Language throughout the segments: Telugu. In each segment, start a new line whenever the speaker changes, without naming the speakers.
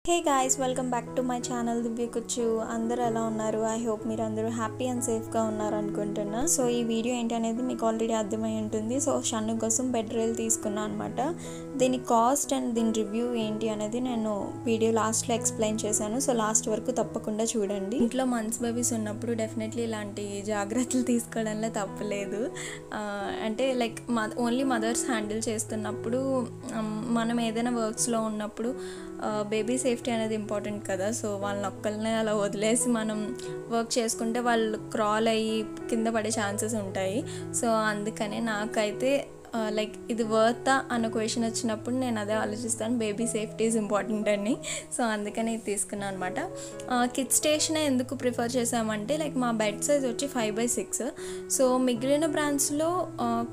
Hey guys, welcome back to my channel Divya Kuchu. అందరూ ఎలా ఉన్నారు? ఐ హోప్ మీరు అందరూ హ్యాపీ అండ్ సేఫ్గా ఉన్నారు అనుకుంటున్నా. సో ఈ వీడియో ఏంటి అనేది మీకు ఆల్రెడీ అర్థమై ఉంటుంది. సో షన్ను కోసం బెడ్ రైల్ తీసుకున్నాను అనమాట. దీని కాస్ట్ అండ్ దీని రివ్యూ ఏంటి అనేది నేను వీడియో లాస్ట్లో ఎక్స్ప్లెయిన్ చేశాను. సో లాస్ట్ వరకు తప్పకుండా చూడండి. ఇంట్లో మంత్స్ బేబీస్ ఉన్నప్పుడు డెఫినెట్లీ ఇలాంటి జాగ్రత్తలు తీసుకోవడంలో తప్పలేదు. అంటే లైక్ ఓన్లీ మదర్స్ హ్యాండిల్ చేస్తున్నప్పుడు మనం ఏదైనా వర్క్స్లో ఉన్నప్పుడు బేబీ సేఫ్టీ అనేది ఇంపార్టెంట్ కదా. సో వాళ్ళని ఒక్కళ్ళనే అలా వదిలేసి మనం వర్క్ చేసుకుంటే వాళ్ళు క్రాల్ అయ్యి కింద పడే ఛాన్సెస్ ఉంటాయి. సో అందుకనే నాకైతే లైక్ ఇది వర్తా అన్న క్వశ్చన్ వచ్చినప్పుడు నేను అదే ఆలోచిస్తాను, బేబీ సేఫ్టీ ఈజ్ ఇంపార్టెంట్ అని. సో అందుకని ఇది తీసుకున్నాను అనమాట. కిడ్ స్టేషనే ఎందుకు ప్రిఫర్ చేసామంటే లైక్ మా బెడ్ సైజ్ వచ్చి 5/6. సో మిగిలిన బ్రాండ్స్లో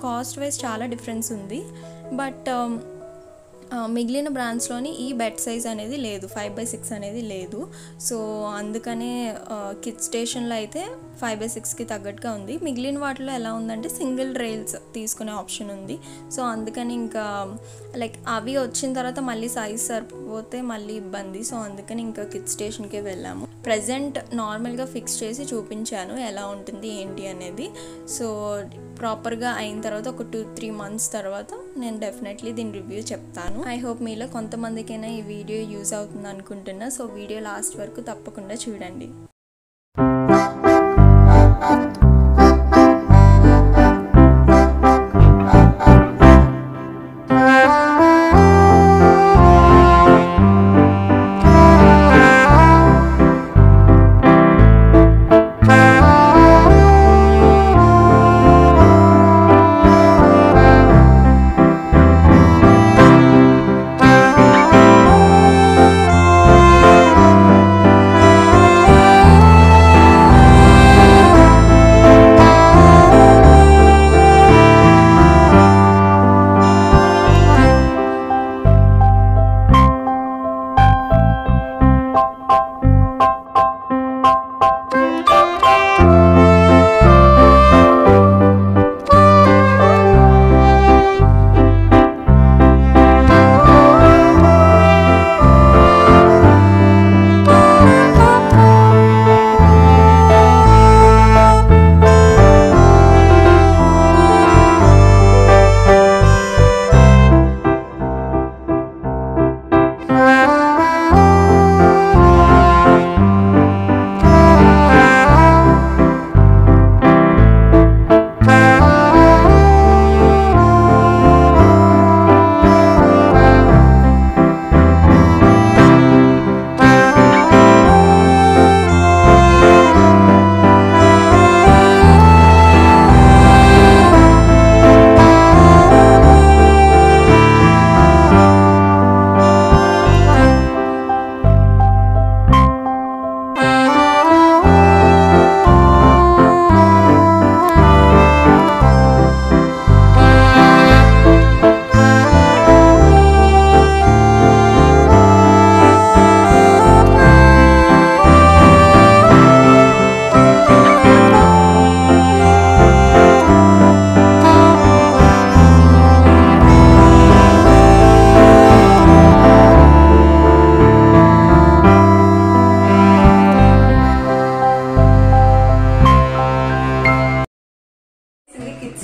కాస్ట్ వైజ్ చాలా డిఫరెన్స్ ఉంది. బట్ మిగిలిన బ్రాండ్స్లోని ఈ బెడ్ సైజ్ అనేది లేదు, 5/6 అనేది లేదు. సో అందుకనే కిడ్ స్టేషన్లో అయితే 5/6కి తగ్గట్టుగా ఉంది. మిగిలిన వాటిలో ఎలా ఉందంటే సింగిల్ రైల్స్ తీసుకునే ఆప్షన్ ఉంది. సో అందుకని ఇంకా లైక్ అవి వచ్చిన తర్వాత మళ్ళీ సైజ్ సరిపోతే మళ్ళీ ఇబ్బంది. సో అందుకని ఇంకా కిడ్ స్టేషన్కే వెళ్ళాము. ప్రజెంట్ నార్మల్గా ఫిక్స్ చేసి చూపించాను ఎలా ఉంటుంది ఏంటి అనేది. సో ప్రాపర్గా అయిన తర్వాత ఒక 2-3 months తర్వాత నేను డెఫినెట్లీ దీని రివ్యూ చెప్తాను. ఐ హోప్ మీలో కొంతమందికైనా ఈ వీడియో యూజ్ అవుతుంది అనుకుంటున్నా. సో వీడియో లాస్ట్ వరకు తప్పకుండా చూడండి.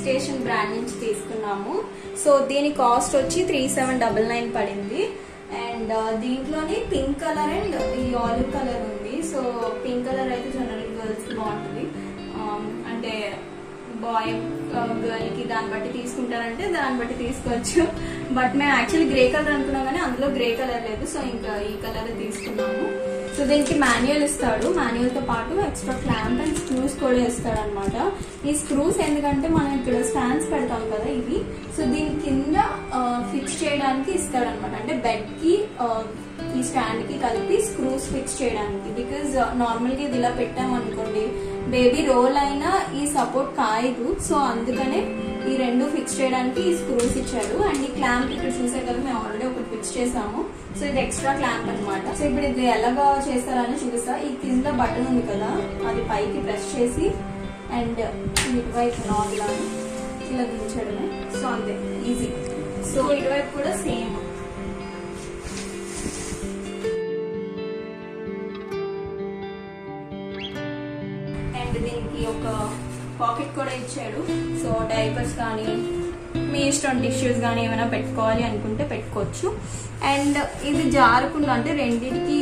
స్టేషన్ బ్రాండ్ నుంచి తీసుకున్నాము. సో దీని కాస్ట్ వచ్చి 3799 పడింది. అండ్ దీంట్లోని పింక్ కలర్ అండ్ ఈ ఆలివ్ కలర్ ఉంది. సో పింక్ కలర్ అయితే జనరల్ గర్ల్స్ కి బాగుంటుంది, అంటే బాయ్ గర్ల్ కి దాన్ని బట్టి తీసుకుంటారంటే దాన్ని బట్టి తీసుకోవచ్చు. బట్ మేము యాక్చువల్లీ గ్రే కలర్ అనుకున్నాం కానీ అందులో గ్రే కలర్ లేదు. సో ఇంకా ఈ కలర్ తీసుకున్నాము. సో దీనికి మాన్యువల్ ఇస్తాడు, మాన్యువల్ తో పాటు ఎక్స్ట్రా క్లాంప్ అండ్ స్క్రూస్ కూడా ఇస్తాడు అనమాట. ఈ స్క్రూస్ ఎందుకంటే మనం ఇక్కడ స్టాండ్స్ పెడతాం కదా ఇవి, సో దీని కింద ఫిక్స్ చేయడానికి ఇస్తాడు అనమాట. అంటే బెడ్ కి ఈ స్టాండ్ కి కలిపి స్క్రూస్ ఫిక్స్ చేయడానికి. బికాజ్ నార్మల్ గా ఇది ఇలా పెట్టాం అనుకోండి, బేబీ రోల్ అయినా ఈ సపోర్ట్ కాయదు. సో అందుకనే ఈ రెండు ఫిక్స్ చేయడానికి ఈ స్క్రూస్ ఇచ్చాడు. అండ్ ఈ క్లాంప్ ఇక్కడ చూసే కదా మేము ఆల్రెడీ ఒకటి ఫిక్స్ చేసాము. సో ఇది ఎక్స్ట్రా క్లాంప్ అనమాట. సో ఇప్పుడు ఇది ఎలాగా చేస్తారని చూపిస్తా. ఈ కింద బటన్ ఉంది కదా, అది పైకి ప్రెస్ చేసి అండ్ ఇటువైపు నార్మల్ ఇలా దించడమే. సో అంతే, ఈజీ. సో ఇటువైపు కూడా సేమ్. అండ్ దీనికి ఒక పాకెట్ కూడా ఇచ్చాడు. సో డైపర్స్ కానీ మీ ఇష్టం, టిష్యూస్ కానీ ఏమైనా పెట్టుకోవాలి అనుకుంటే పెట్టుకోవచ్చు. అండ్ ఇది జారకుండా అంటే రెండింటికి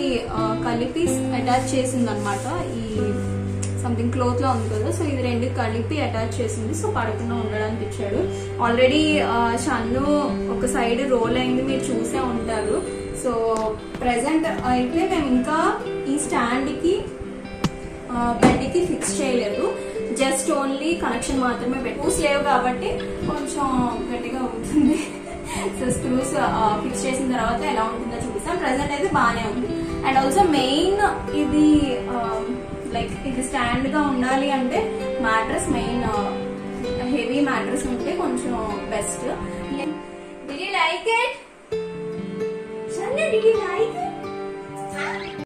కలిపి అటాచ్ చేసింది అనమాట. ఈ సంథింగ్ క్లోత్ లా ఉంది కదా, సో ఇది రెండు కలిపి అటాచ్ చేసింది. సో పడకుండా ఉండడానికి ఇచ్చాడు. ఆల్రెడీ షన్ను ఒక సైడ్ రోల్ అయింది, మీరు చూసే ఉంటారు. సో ప్రెసెంట్ అయితే మేము ఇంకా ఈ స్టాండ్ కి బెడ్ కి ఫిక్స్ చేయలేదు, జస్ట్ ఓన్లీ కనెక్షన్ మాత్రమే పెట్టు. స్క్రూస్ లేవు కాబట్టి కొంచెం గట్టిగా ఉంటుంది. సో స్క్రూస్ ఫిక్స్ చేసిన తర్వాత ఎలా ఉంటుందో చూపిస్తాం. ప్రెసెంట్ అయితే బాగానే ఉంది. అండ్ ఆల్సో మెయిన్ ఇది లైక్ ఇది స్టాండ్ గా ఉండాలి అంటే మ్యాట్రెస్ మెయిన్ హెవీ మ్యాట్రెస్ ఉంటే కొంచెం best. Did you like it? Shanna, did you like